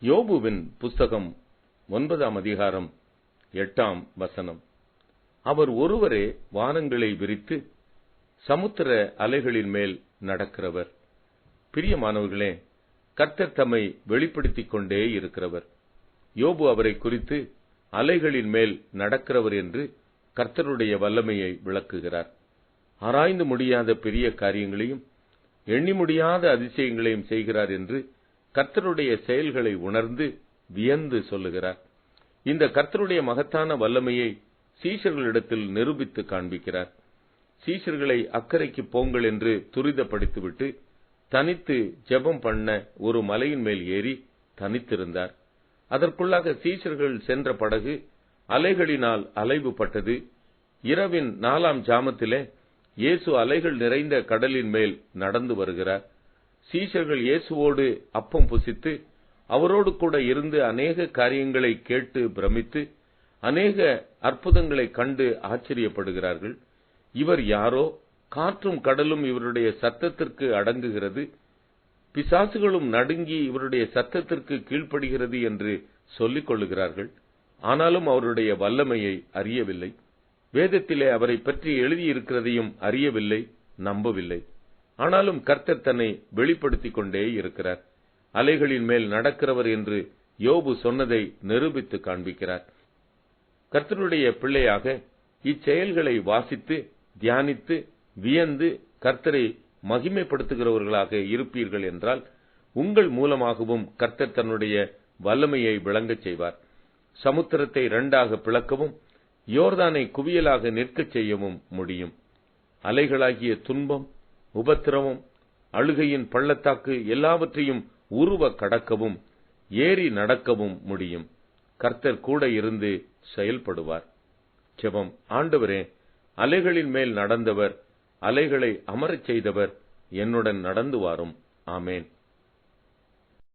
யோபுவின் புஸ்தகம் 9ஆம் அதிகாரம் 8ஆம் வசனம். அவர் ஒருவரே வானங்களை விரித்து சமுத்திர அலைகளின் மேல் நடக்கிறவர். பிரியமானவர்களே, கர்த்தர் தம்மை வெளிப்படுத்திக் கொண்டே இருக்கிறவர். யோபு அவரை குறித்து அலைகளின் மேல் நடக்கிறவர் என்று கர்த்தருடைய வல்லமையை விளக்குகிறார். ஆராய்ந்து முடியாத பெரிய காரியங்களையும் எண்ணி முடியாத அதிசயங்களையும் செய்கிறார் என்று கர்த்தருடைய செயல்களை உணர்ந்து வியந்து சொல்லுகிறார். இந்த கர்த்தருடைய மகத்தான வல்லமையை சீஷர்களிடத்தில் நிரூபித்து காண்பிக்கிறார். சீஷர்களை அக்கறைக்கு போங்கள் என்று துரிதப்படுத்திவிட்டு தனித்து ஜெபம் பண்ண ஒரு மலையின் மேல் ஏறி தனித்திருந்தார். அதற்குள்ளாக சீஷர்கள் சென்ற படகு அலைகளினால் அலைவுபட்டது. இரவின் 4ஆம் ஜாமத்திலே இயேசு அலைகள் நிறைந்த கடலின் மேல் நடந்து வருகிறார். சீஷர்கள் இயேசுவோடு அப்பம் புசித்து அவரோடு கூட இருந்து அநேக காரியங்களை கேட்டு பிரமித்து அநேக அற்புதங்களை கண்டு ஆச்சரியப்படுகிறார்கள். இவர் யாரோ, காற்றும் கடலும் இவருடைய சத்தத்திற்கு அடங்குகிறது, பிசாசுகளும் நடுங்கி இவருடைய சத்தத்திற்கு கீழ்ப்படுகிறது என்று சொல்லிக் கொள்ளுகிறார்கள். ஆனாலும் அவருடைய வல்லமையை அறியவில்லை. வேதத்திலே அவரை பற்றி எழுதியிருக்கிறதையும் அறியவில்லை, நம்பவில்லை. ஆனாலும் கர்த்தர் தன்னை வெளிப்படுத்திக் கொண்டே இருக்கிறார். அலைகளின் மேல் நடக்கிறவர் என்று யோபு சொன்னதை நிரூபித்து காண்பிக்கிறார். கர்த்தருடைய பிள்ளையாக இச்செயல்களை வாசித்து தியானித்து வியந்து கர்த்தரை மகிமைப்படுத்துகிறவர்களாக இருப்பீர்கள் என்றால் உங்கள் மூலமாகவும் கர்த்தர் தன்னுடைய வல்லமையை விளங்கச் செய்வார். சமுத்திரத்தை 2ஆக பிளக்கவும் யோர்தானை குவியலாக நிற்கச் செய்யவும் முடியும். அலைகளாகிய துன்பம், உபத்திரவம், அழுகையின் பள்ளத்தாக்கு எல்லாவற்றையும் உருவ கடக்கவும் ஏறி நடக்கவும் முடியும். கர்த்தர் கூட இருந்து செயல்படுவார். ஜெபம். ஆண்டவரே, அலைகளின் மேல் நடந்தவர், அலைகளை அமரச் செய்தவர், என்னுடன் நடந்து வாரும். ஆமேன்.